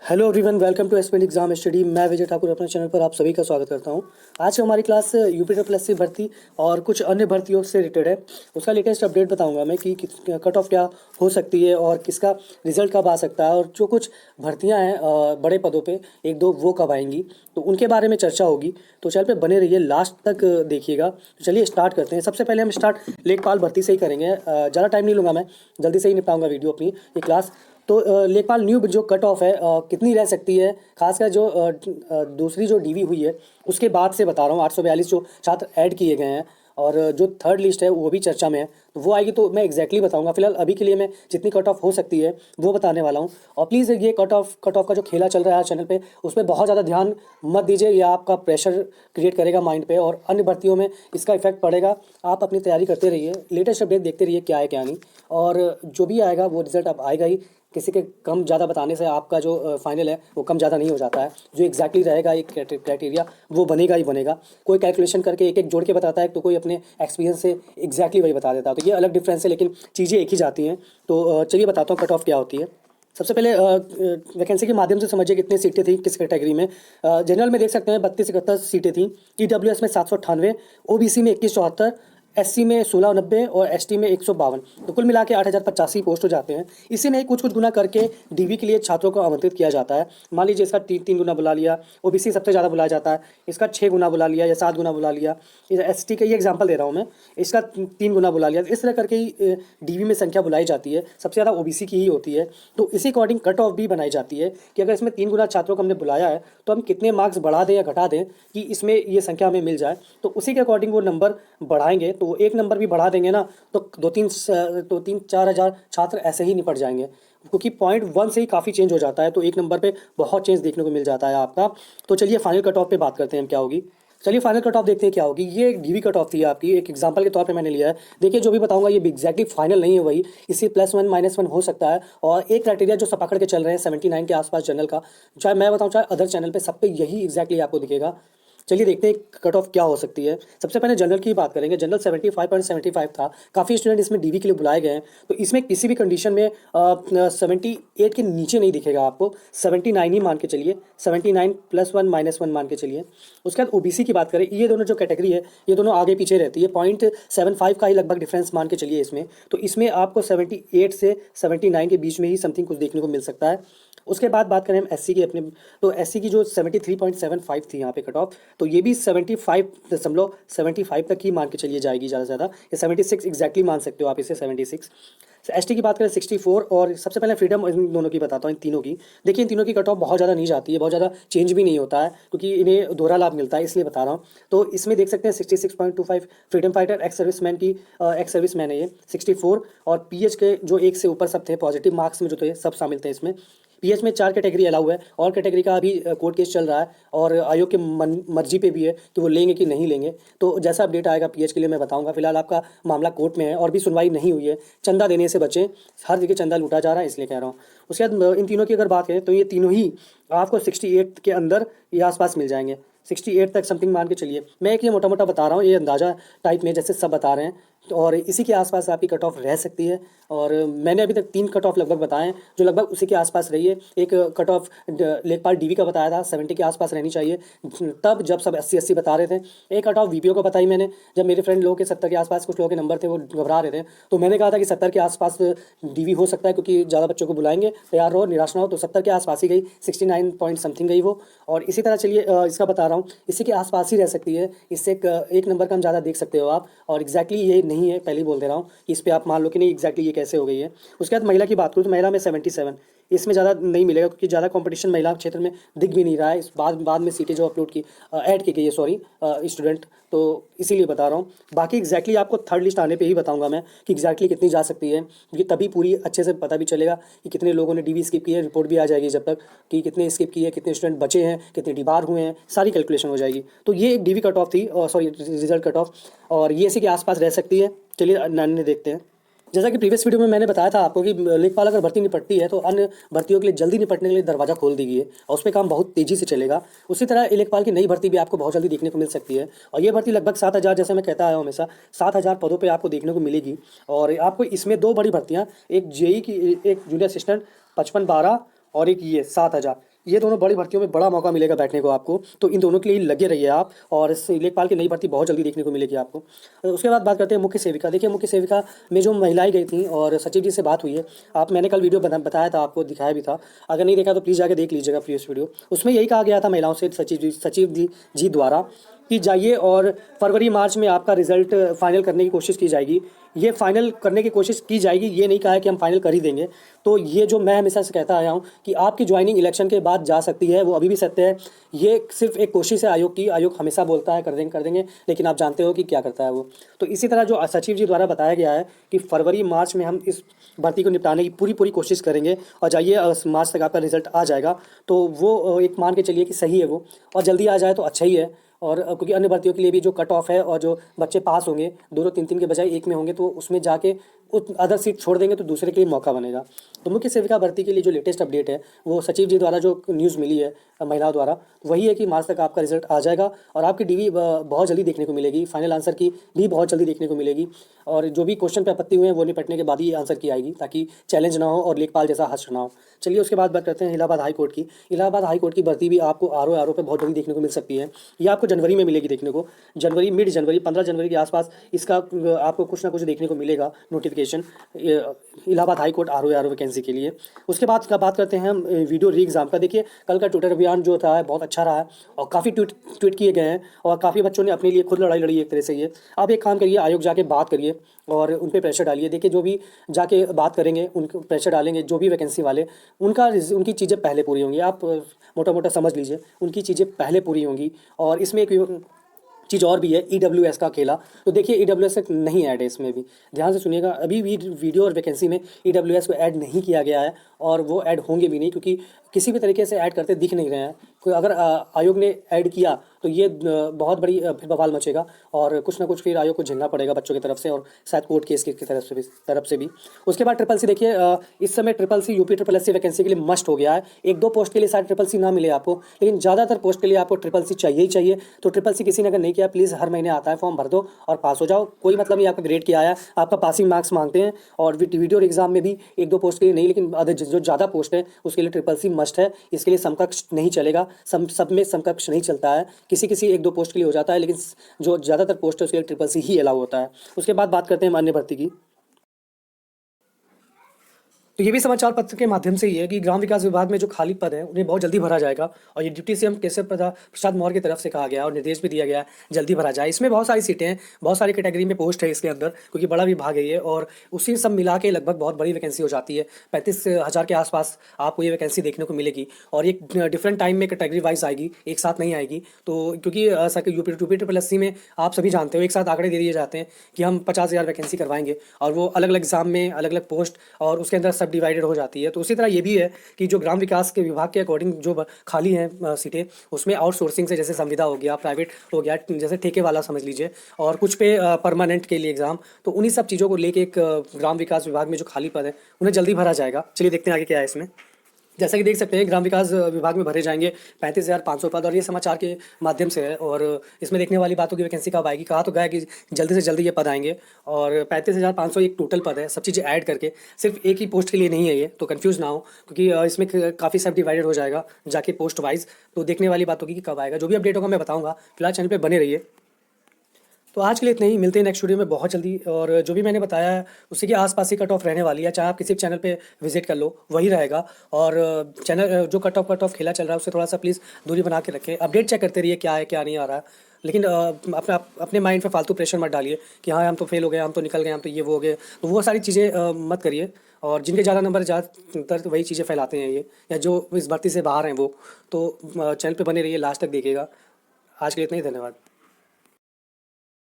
Hello everyone, welcome to SPN exam study. मैं विजय ठाकुर अपने channel पर आप सभी का स्वागत करता हूं। आज की हमारी क्लास यूपी प्लस सी भर्ती और कुछ अन्य भर्तियों से रिलेटेड है। उसका लेटेस्ट अपडेट बताऊंगा मैं कि कट ऑफ क्या हो सकती है और किसका रिजल्ट कब आ सकता है, और जो कुछ भर्तियां हैं बड़े पदों पे एक दो वो कब आएंगी, तो उनके बारे में चर्चा होगी। तो चैनल पे बने रहिए, लास्ट तक देखिएगा। तो चलिए स्टार्ट करते हैं। सबसे पहले हम स्टार्ट लेखपाल भर्ती से ही करेंगे। ज़्यादा टाइम नहीं लूँगा, मैं जल्दी से ही निपटाऊंगा वीडियो अपनी ये क्लास। तो लेखपाल न्यू जो कट ऑफ है कितनी रह सकती है, खासकर जो दूसरी जो डीवी हुई है उसके बाद से बता रहा हूँ। 842 जो छात्र ऐड किए गए हैं और जो थर्ड लिस्ट है वो भी चर्चा में है, तो वो आएगी तो मैं एग्जैक्टली बताऊंगा। फिलहाल अभी के लिए मैं जितनी कट ऑफ हो सकती है वो बताने वाला हूँ। और प्लीज़ ये कट ऑफ का जो खेला चल रहा है चैनल पे, उस पर बहुत ज़्यादा ध्यान मत दीजिए। ये आपका प्रेशर क्रिएट करेगा माइंड पे और अन्य भर्तियों में इसका इफेक्ट पड़ेगा। आप अपनी तैयारी करते रहिए, लेटेस्ट अपडेट देखते रहिए क्या है क्या नहीं, और जो भी आएगा वो रिजल्ट अब आएगा ही। किसी के कम ज़्यादा बताने से आपका जो फाइनल है वो कम ज़्यादा नहीं हो जाता है। जो एग्जैक्टली रहेगा एक क्राइटेरिया वो बनेगा ही बनेगा। कोई कैलकुलेशन करके एक एक जोड़ के बताता है, तो कोई अपने एक्सपीरियंस से एग्जैक्टली वही बता देता है। तो ये अलग डिफरेंस है, लेकिन चीज़ें एक ही जाती हैं। तो चलिए बताता हूँ कट ऑफ क्या होती है। सबसे पहले वैकेंसी के माध्यम से समझिए कितनी सीटें थी किस कैटेगरी में। जनरल में देख सकते हैं 32-71 सीटें थी। ईडब्ल्यूएस में 798, ओबीसी में 2174, एससी में 1690 और एसटी में 152। तो कुल मिला के 8085 पोस्ट हो जाते हैं। इसी में कुछ कुछ गुना करके डीवी के लिए छात्रों को आमंत्रित किया जाता है। मान लीजिए इसका 3 गुना बुला लिया, ओबीसी सबसे ज़्यादा बुलाया जाता है, इसका 6 गुना बुला लिया या 7 गुना बुला लिया। एसटी का ये एग्जाम्पल दे रहा हूँ मैं, इसका 3 गुना बुला लिया। इस तरह करके ही डीवी में संख्या बुलाई जाती है। सबसे ज़्यादा ओबीसी की ही होती है। तो इसी अकॉर्डिंग कट ऑफ भी बनाई जाती है कि अगर इसमें 3 गुना छात्रों को हमने बुलाया है तो हम कितने मार्क्स बढ़ा दें या घटा दें कि इसमें ये संख्या हमें मिल जाए। तो उसी के अकॉर्डिंग वो नंबर बढ़ाएंगे। तो एक नंबर भी बढ़ा देंगे ना, तो 2-3-4 हज़ार छात्र ऐसे ही निपट जाएंगे, क्योंकि पॉइंट 1 से ही काफ़ी चेंज हो जाता है। तो एक नंबर पे बहुत चेंज देखने को मिल जाता है आपका। तो चलिए फाइनल कट ऑफ पे बात करते हैं हम क्या होगी। चलिए फाइनल कट ऑफ देखते हैं क्या होगी। ये डीवी कट ऑफ थी आपकी, एक एग्जांपल के तौर पे मैंने लिया है। देखिए जो भी बताऊंगा ये एग्जैक्टली फाइनल नहीं है, वही इससे +1 -1 हो सकता है। और एक क्राइटेरिया जो सब पकड़ के चल रहे हैं 79 के आसपास जनरल का, चाहे मैं बताऊं चाहे अदर चैनल पे, सब पे यही एग्जैक्टली आपको दिखेगा। चलिए देखते हैं कट ऑफ क्या हो सकती है। सबसे पहले जनरल की बात करेंगे। जनरल 75.75 था। काफ़ी स्टूडेंट इसमें डीवी के लिए बुलाए गए हैं। तो इसमें किसी भी कंडीशन में 78 के नीचे नहीं दिखेगा आपको। 79 ही मान के चलिए, 79 +1 -1 मान के चलिए। उसके बाद ओबीसी की बात करें, ये दोनों जो कैटेगरी है ये दोनों आगे पीछे रहती है। 0.75 का ही लगभग डिफरेंस मान के चलिए इसमें। तो इसमें आपको 78 से 79 के बीच में ही समथिंग कुछ देखने को मिल सकता है। उसके बाद बात करें हम एससी की अपने, तो एससी की जो 73.75 थी यहाँ पे कट ऑफ, तो ये भी 75.75 तक ही मान के चलिए जाएगी ज़्यादा से ज़्यादा, या 76 एग्जैक्टली मान सकते हो आप इसे, 76। एसटी की बात करें 64। और सबसे पहले फ्रीडम इन दोनों की बताता हूँ, इन तीनों की। देखिए इन तीनों की कट ऑफ बहुत ज़्यादा नहीं जाती है, बहुत ज़्यादा चेंज भी नहीं होता है, क्योंकि इन्हें दोहरा लाभ मिलता है, इसलिए बता रहा हूँ। तो इसमें देख सकते हैं 66.25 फ्रीडम फाइटर एक्स सर्विसमैन की, एक्स सर्विसमैन है ये 64। और पीएच के जो एक से ऊपर सब थे पॉजिटिव मार्क्स में जो थे सब शामिल थे इसमें। पीएच में 4 कैटेगरी अलाउ है, और कैटेगरी का अभी कोर्ट केस चल रहा है और आयोग के मर्जी पे भी है कि वो लेंगे कि नहीं लेंगे। तो जैसा अपडेट आएगा पीएच के लिए मैं बताऊंगा। फिलहाल आपका मामला कोर्ट में है और भी सुनवाई नहीं हुई है। चंदा देने से बचें, हर जगह चंदा लूटा जा रहा है, इसलिए कह रहा हूँ। उसके बाद इन तीनों की अगर बात करें तो ये तीनों ही आपको 68 के अंदर या आसपास मिल जाएंगे। 68 तक समथिंग मान के चलिए। मैं एक ये मोटा मोटा बता रहा हूँ, ये अंदाजा टाइप में जैसे सब बता रहे हैं। और इसी के आसपास आपकी कट ऑफ रह सकती है। और मैंने अभी तक 3 कट ऑफ लगभग बताए हैं जो लगभग उसी के आसपास रही है। एक कट ऑफ लेखपाल डीवी का बताया था 70 के आसपास रहनी चाहिए, तब जब सब 80-80 बता रहे थे। एक कट ऑफ वीपीओ का बताई मैंने, जब मेरे फ्रेंड लोगों के 70 के आसपास कुछ लोगों के नंबर थे वो घबरा रहे थे, तो मैंने कहा था कि 70 के आसपास डीवी हो सकता है, क्योंकि ज़्यादा बच्चों को बुलाएंगे, तैयार रहो निराश ना हो। तो 70 के आसपास ही गई, 69 पॉइंट समथिंग गई वो। और इसी तरह चलिए इसका बता रहा हूँ, इसी के आसपास ही रह सकती है। इससे एक नंबर कम ज़्यादा देख सकते हो आप। और एग्जैक्टली ये नहीं है, पहले ही बोल दे रहा हूँ कि इस पर आप मान लो कि नहीं एग्जैक्टली ये कैसे हो गई है। उसके बाद महिला की बात करूँ तो महिला में 77, इसमें ज़्यादा नहीं मिलेगा, क्योंकि ज़्यादा कंपटीशन महिला क्षेत्र में दिख भी नहीं रहा है। इस बाद में सीटें जो अपलोड की ऐड की गई है, सॉरी स्टूडेंट, तो इसीलिए बता रहा हूँ। बाकी एग्जैक्टली आपको थर्ड लिस्ट आने पे ही बताऊंगा मैं कि एग्जैक्टली कितनी जा सकती है, क्योंकि तभी पूरी अच्छे से पता भी चलेगा कि कितने लोगों ने डीवी स्किप की है। रिपोर्ट भी आ जाएगी जब तक कि कितने स्किप किए, कितने स्टूडेंट बचे हैं, कितने डिबार हुए हैं, सारी कैलकुलेशन हो जाएगी। तो ये एक डीवी कट ऑफ थी, सॉरी रिजल्ट कट ऑफ, और ये इसी के आसपास रह सकती है। चलिए अन्य देखते हैं। जैसा कि प्रीवियस वीडियो में मैंने बताया था आपको कि लेखपाल अगर भर्ती निपटती है तो अन्य भर्तियों के लिए जल्दी निपटने के लिए दरवाजा खोल दी गई है और उस पर काम बहुत तेजी से चलेगा। उसी तरह लेखपाल की नई भर्ती भी आपको बहुत जल्दी देखने को मिल सकती है। और ये भर्ती लगभग 7,000, जैसे मैं कहता आया हूँ हमेशा, 7,000 पदों पर आपको देखने को मिलेगी। और आपको इसमें 2 बड़ी भर्तियाँ, एक जेई की, एक जूनियर असिस्टेंट 55-12, और एक ये 7,000, ये दोनों बड़ी भर्तियों में बड़ा मौका मिलेगा बैठने को आपको, तो इन दोनों के लिए लगे रहिए आप। और इस लेखपाल की नई भर्ती बहुत जल्दी देखने को मिलेगी आपको। उसके बाद बात करते हैं मुख्य सेविका। देखिए मुख्य सेविका में जो महिलाएं गई थी और सचिव जी से बात हुई है, मैंने कल वीडियो बताया था, आपको दिखाया भी था। अगर नहीं देखा तो प्लीज़ जाके देख लीजिएगा प्रीवियस वीडियो। उसमें यही कहा गया था महिलाओं से सचिव जी द्वारा कि जाइए और फरवरी मार्च में आपका रिजल्ट फाइनल करने की कोशिश की जाएगी। ये फाइनल करने की कोशिश की जाएगी, ये नहीं कहा है कि हम फाइनल कर ही देंगे। तो ये जो मैं हमेशा से कहता आया हूँ कि आपकी ज्वाइनिंग इलेक्शन के बाद जा सकती है, वो अभी भी सत्य है। ये सिर्फ एक कोशिश है आयोग की। आयोग हमेशा बोलता है कर देंगे, लेकिन आप जानते हो कि क्या करता है वो। तो इसी तरह जो सचिव जी द्वारा बताया गया है कि फरवरी मार्च में हम इस भर्ती को निपटाने की पूरी कोशिश करेंगे और जाइए मार्च तक आपका रिजल्ट आ जाएगा। तो वो एक मान के चलिए कि सही है वो, और जल्दी आ जाए तो अच्छा ही है। और क्योंकि अन्य भर्तियों के लिए भी जो कट ऑफ है और जो बच्चे पास होंगे 2-2 3-3 के बजाय एक में होंगे, तो उसमें जाके अदर सीट छोड़ देंगे तो दूसरे के लिए मौका बनेगा। तो मुख्य सेविका भर्ती के लिए जो लेटेस्ट अपडेट है वो सचिव जी द्वारा जो न्यूज़ मिली है महिलाओं द्वारा, वही है कि मार्च तक आपका रिजल्ट आ जाएगा और आपकी डीवी बहुत जल्दी देखने को मिलेगी। फाइनल आंसर की भी बहुत जल्दी देखने को मिलेगी, और जो भी क्वेश्चन पे आपत्ति हुए हैं वो निपटने के बाद ही आंसर की आएगी, ताकि चैलेंज ना हो और लेखपाल जैसा हश्र ना हो। चलिए उसके बाद बात करते हैं इलाहाबाद हाई कोर्ट की। इलाहाबाद हाई कोर्ट की भर्ती भी आपको आर ओ पे बहुत जल्दी देखने को मिल सकती है। ये आपको जनवरी में मिलेगी देखने को, मिड जनवरी 15 जनवरी के आसपास इसका आपको कुछ ना कुछ देखने को मिलेगा notification Allahabad high court R O vacancy के लिए। उसके बाद का बात करते हैं हम वीडियो री एग्ज़ाम का। देखिए कल का ट्विटर अभियान जो था बहुत अच्छा रहा है और काफ़ी ट्वीट किए गए हैं और काफ़ी बच्चों ने अपने लिए खुद लड़ाई लड़ी एक तरह से। ये आप एक काम करिए, आयोग जाके बात करिए और उन पे प्रेशर डालिए। देखिए जो भी जाके बात करेंगे, उनको प्रेशर डालेंगे, जो भी वैकेंसी वाले, उनकी चीज़ें पहले पूरी होंगी। आप मोटा मोटा समझ लीजिए, उनकी चीज़ें पहले पूरी होंगी। और इसमें एक चीज़ और भी है, EWS का खेला। तो देखिए EWS नहीं ऐड है इसमें भी, ध्यान से सुनिएगा। अभी भी वीडियो और वैकेंसी में EWS को ऐड नहीं किया गया है और वो ऐड होंगे भी नहीं, क्योंकि किसी भी तरीके से ऐड करते दिख नहीं रहे हैं। कोई अगर आयोग ने ऐड किया तो ये बहुत बड़ी फिर बवाल मचेगा और कुछ ना कुछ फिर आयोग को झेलना पड़ेगा बच्चों की तरफ से और शायद कोर्ट केस की तरफ से भी। उसके बाद ट्रिपल-सी देखिए, इस समय ट्रिपल-सी यूपी ट्रिपल-एससी वैकेंसी के लिए मस्ट हो गया है। 1-2 पोस्ट के लिए शायद ट्रिपल-सी ना मिले आपको, लेकिन ज़्यादातर पोस्ट के लिए आपको ट्रिपल-सी चाहिए ही चाहिए। तो ट्रिपल-सी किसी ने अगर नहीं किया, प्लीज़ हर महीने आता है फॉर्म भर दो और पास हो जाओ। कोई मतलब नहीं आपका ग्रेड क्या आया, आपका पासिंग मार्क्स मांगते हैं। और वीडियो एग्जाम में भी 1-2 पोस्ट के लिए नहीं, लेकिन जो ज़्यादा पोस्ट है उसके लिए ट्रिपल-सी मस्ट है। इसके लिए समकक्ष नहीं चलेगा, सब में समकक्ष नहीं चलता है। किसी 1-2 पोस्ट के लिए हो जाता है, लेकिन जो ज़्यादातर पोस्ट है उसके लिए ट्रिपल-सी ही अलाउ होता है। उसके बाद बात करते हैं हम अन्य भर्ती की। तो ये भी समाचार पत्र के माध्यम से ही है कि ग्राम विकास विभाग में जो खाली पद है उन्हें बहुत जल्दी भरा जाएगा, और ये डिप्टी सीएम केशव प्रसाद मौर्य की तरफ से कहा गया और निर्देश भी दिया गया जल्दी भरा जाए। इसमें बहुत सारी सीटें हैं, बहुत सारी कैटेगरी में पोस्ट है इसके अंदर, क्योंकि बड़ा विभाग है ये, और उसी सब मिला के लगभग बहुत बड़ी वैकेंसी हो जाती है। 35,000 के आसपास आपको ये वैकेंसी देखने को मिलेगी, और एक डिफरेंट टाइम में कैटेगरी वाइज आएगी, एक साथ नहीं आएगी। तो क्योंकि यूपी ट्रिपल-एससी में आप सभी जानते हो एक साथ आंकड़े दे दिए जाते हैं कि हम 50,000 वैकेंसी करवाएंगे, और वो अलग अलग एग्जाम में अलग अलग पोस्ट और उसके अंदर सब डिवाइडेड हो जाती है। तो उसी तरह ये भी है कि जो ग्राम विकास के विभाग के अकॉर्डिंग जो खाली हैं सीटें, उसमें आउटसोर्सिंग से, जैसे संविदा हो गया, प्राइवेट हो गया, जैसे ठेके वाला समझ लीजिए, और कुछ पे परमानेंट के लिए एग्जाम, तो उन्हीं सब चीज़ों को लेके एक ग्राम विकास विभाग में जो खाली पद है उन्हें जल्दी भरा जाएगा। चलिए देखते हैं आगे क्या है इसमें। जैसा कि देख सकते हैं ग्राम विकास विभाग में भरे जाएंगे 35,500 पद, और ये समाचार के माध्यम से है। और इसमें देखने वाली बातों की वैकेंसी कब आएगी, कहा तो गया कि जल्दी से जल्दी ये पद आएंगे। और 35,500 एक टोटल पद है, सब चीज़ें ऐड करके, सिर्फ एक ही पोस्ट के लिए नहीं है ये, तो कंफ्यूज ना हो, क्योंकि इसमें काफ़ी सब डिवाइडेड हो जाएगा जाके पोस्ट वाइज। तो देखने वाली बातों की कि कब आएगा, जो भी अपडेट होगा मैं बताऊँगा। फिलहाल चैनल पर बने रहिए। तो आज के लिए इतना ही, मिलते हैं नेक्स्ट वीडियो में बहुत जल्दी। और जो भी मैंने बताया है उसी के आसपास ही कट ऑफ रहने वाली है, चाहे आप किसी भी चैनल पे विजिट कर लो वही रहेगा। और चैनल जो कट ऑफ खेला चल रहा है उससे थोड़ा सा प्लीज़ दूरी बना के रखें, अपडेट चेक करते रहिए क्या है क्या नहीं आ रहा है। लेकिन अपने माइंड पे फालतू प्रेशर मत डालिए कि हाँ हम तो फेल हो गए, हम तो निकल गए, हम तो ये वो हो गए, तो वो सारी चीज़ें मत करिए। और जिनके ज़्यादा नंबर ज़्यादातर वही चीज़ें फैलाते हैं ये, या जो इस भर्ती से बाहर हैं वो, तो चैनल पे बने रहिए, लास्ट तक देखिएगा। आज के लिए इतना ही, धन्यवाद।